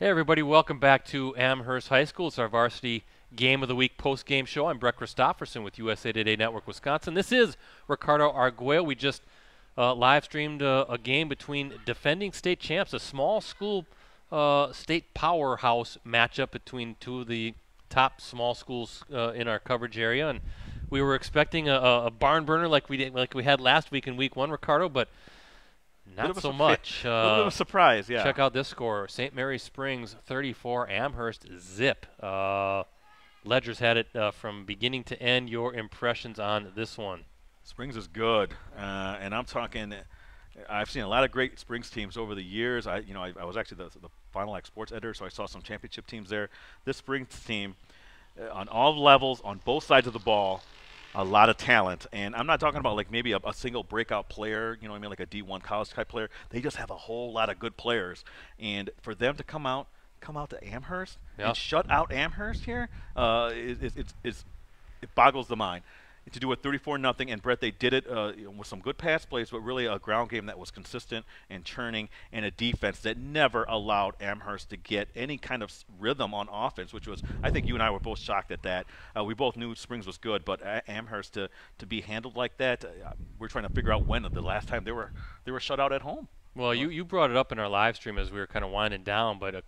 Hey everybody, welcome back to Amherst High School. It's our Varsity Game of the Week post-game show. I'm Brett Christopherson with USA Today Network Wisconsin. This is Ricardo Arguello. We just live streamed a game between defending state champs, a small school state powerhouse matchup between two of the top small schools in our coverage area, and we were expecting a barn burner like we had last week in Week 1, Ricardo, but not so much. A little bit of a surprise, yeah. Check out this score. St. Mary's Springs 34, Amherst zip. Ledger's had it from beginning to end. Your impressions on this one? Springs is good, and I'm talking. I've seen a lot of great Springs teams over the years. I was actually the Final Act Sports editor, so I saw some championship teams there. This Springs team, on all levels, on both sides of the ball, a lot of talent. And I'm not talking about like maybe a single breakout player, you know what I mean, like a D1 college type player. They just have a whole lot of good players. And for them to come out to Amherst and shut out Amherst here, it boggles the mind. To do it 34-0, and Brett, they did it with some good pass plays, but really a ground game that was consistent and churning, and a defense that never allowed Amherst to get any kind of rhythm on offense, which was, I think you and I were both shocked at that. We both knew Springs was good, but Amherst to be handled like that, we're trying to figure out when the last time they were shut out at home. Well, you brought it up in our live stream as we were kind of winding down, but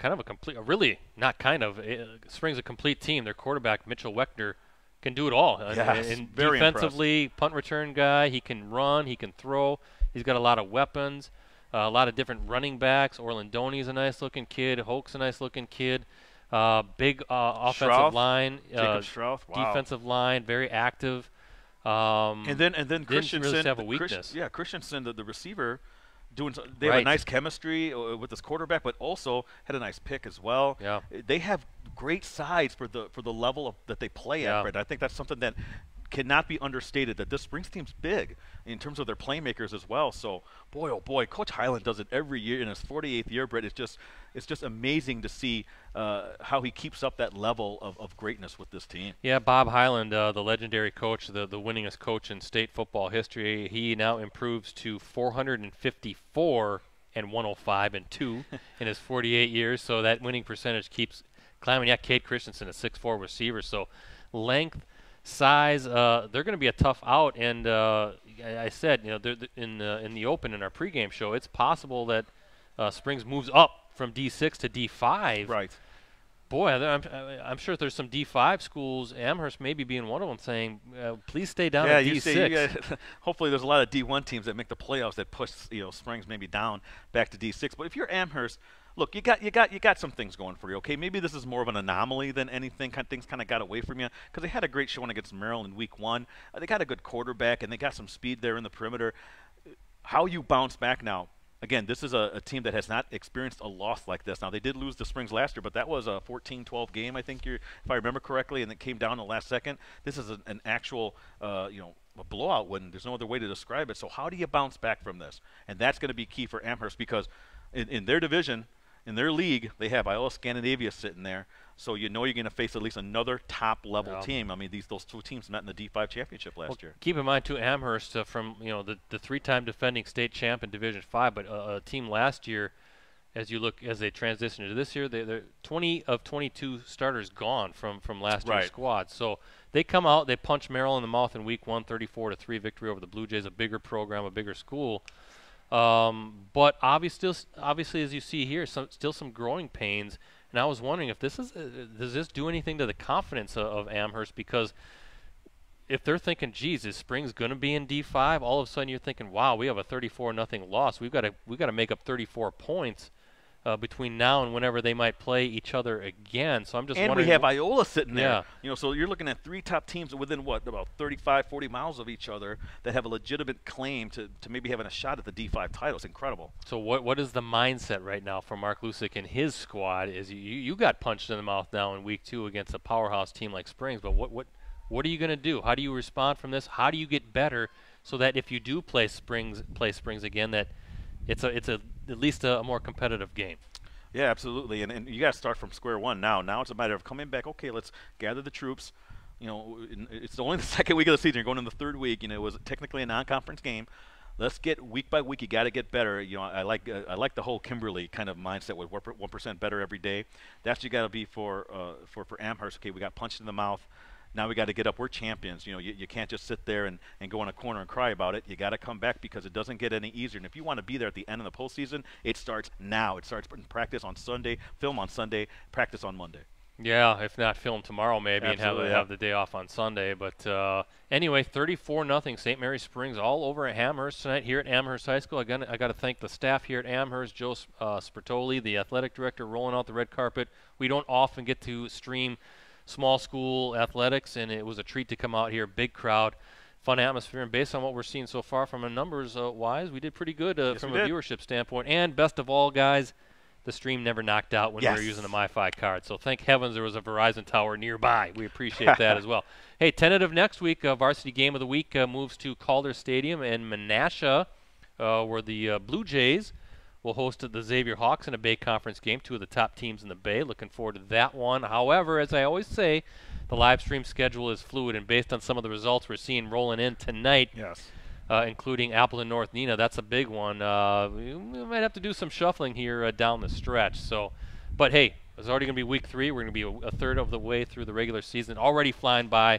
Springs a complete team. Their quarterback, Mitchell Weckner, can do it all. Yes, and very defensively, impressed. punt return guy, he can run, he can throw. He's got a lot of weapons, a lot of different running backs. Orlandoni's a nice-looking kid. Hoke's a nice-looking kid. Big offensive line. Jacob Strauss, wow. Defensive line, very active. And then Christensen, really have a weakness. Christensen, the receiver. They have a nice chemistry with this quarterback, but also had a nice pick as well. Yeah. They have great size for the level that they play at. Right? I think that's something that cannot be understated, that this Springs team's big in terms of their playmakers as well. So, boy, oh boy, Coach Highland does it every year in his 48th year, Brett. It's just amazing to see how he keeps up that level of greatness with this team. Yeah, Bob Highland, the legendary coach, the winningest coach in state football history, he now improves to 454 and 105 and 2 in his 48 years. So that winning percentage keeps climbing. Yeah, Cade Christensen, a 6'4" receiver. So length, size, they're going to be a tough out. And I said, in the open in our pregame show, it's possible that Springs moves up from D6 to D5. Right. Boy, I'm sure there's some D5 schools, Amherst maybe being one of them, saying, please stay down at D6. Hopefully there's a lot of D1 teams that make the playoffs that push Springs maybe down back to D6. But if you're Amherst, look, you got some things going for you. Okay, maybe this is more of an anomaly than anything. Things kind of got away from you because they had a great showing against Maryland in Week 1. They got a good quarterback and they got some speed there in the perimeter. How you bounce back now? Again, this is a team that has not experienced a loss like this. Now, they did lose to Springs last year, but that was a 14-12 game, I think, if I remember correctly, and it came down in the last second. This is an actual, a blowout win. There's no other way to describe it. So how do you bounce back from this? And that's going to be key for Amherst because in their division, in their league, they have Iowa Scandinavia sitting there. So you're going to face at least another top-level team. I mean, those two teams met in the D5 championship last year. Keep in mind, too, Amherst from the three-time defending state champ in Division 5, but a team last year, as they transition into this year, they're 20 of 22 starters gone from last year's squad. So they come out, they punch Maryland in the mouth in Week 1, 34-3 victory over the Blue Jays, a bigger program, a bigger school. But obviously, as you see here, still some growing pains. And I was wondering if does this do anything to the confidence of Amherst? Because if they're thinking, geez, is Springs going to be in D5? All of a sudden you're thinking, wow, we have a 34-0 loss. We've got to make up 34 points between now and whenever they might play each other again. So I'm just wondering. And we have Iola sitting there. So you're looking at three top teams within about 35, 40 miles of each other that have a legitimate claim to maybe having a shot at the D5 title. It's incredible. So what is the mindset right now for Mark Lusick and his squad? Is you got punched in the mouth now in Week 2 against a powerhouse team like Springs, but what are you going to do? How do you respond from this? How do you get better so that if you do play Springs again, that it's at least a more competitive game? Yeah, absolutely. And you got to start from square one now. Now it's a matter of coming back. Okay, let's gather the troops. It's only the second week of the season. You're going in the third week. It was technically a non-conference game. let's get week by week. You got to get better. I like the whole Kimberly kind of mindset with 1% better every day. That's what you got to be for Amherst. Okay, we got punched in the mouth. Now we got to get up. We're champions. You can't just sit there and go in a corner and cry about it. You got to come back because it doesn't get any easier. And if you want to be there at the end of the postseason, it starts now. It starts in practice on Sunday, film on Sunday, practice on Monday. Yeah, if not film tomorrow maybe. Absolutely, and have the day off on Sunday. But anyway, 34-0 St. Mary Springs all over at Amherst tonight here at Amherst High School. I got to thank the staff here at Amherst, Joe Spertoli, the athletic director, rolling out the red carpet. We don't often get to stream small school athletics, and it was a treat to come out here. Big crowd, fun atmosphere, and based on what we're seeing so far from a numbers-wise, we did pretty good from a viewership standpoint. And best of all, guys, the stream never knocked out when we were using the MiFi card. So thank heavens there was a Verizon tower nearby. We appreciate that as well. Hey, tentative next week, Varsity Game of the Week moves to Calder Stadium in Menasha, where the Blue Jays will host the Xavier Hawks in a Bay Conference game, two of the top teams in the Bay. Looking forward to that one. However, as I always say, the live stream schedule is fluid, and based on some of the results we're seeing rolling in tonight, including Appleton North Nina, that's a big one. We might have to do some shuffling here down the stretch. But hey, it's already going to be week 3. We're going to be a third of the way through the regular season, already flying by.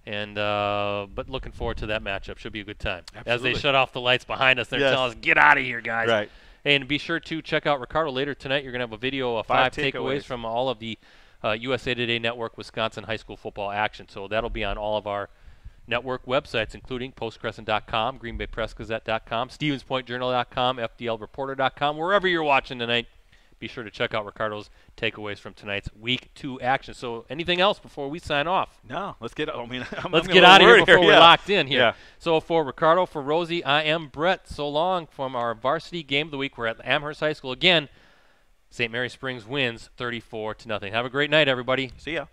And but looking forward to that matchup. Should be a good time. Absolutely. As they shut off the lights behind us, they're telling us, get out of here, guys. Right. And be sure to check out Ricardo later tonight. You're going to have a video of 5 takeaways from all of the USA Today Network Wisconsin high school football action. So that'll be on all of our network websites, including postcrescent.com, greenbaypressgazette.com, stevenspointjournal.com, fdlreporter.com. Wherever you're watching tonight, be sure to check out Ricardo's takeaways from tonight's Week 2 action. So anything else before we sign off? No, let's get out of here before we're locked in here. Yeah. So for Ricardo, for Rosie, I am Brett. So long from our Varsity Game of the Week. We're at Amherst High School again. St. Mary Springs wins 34-0. Have a great night, everybody. See ya.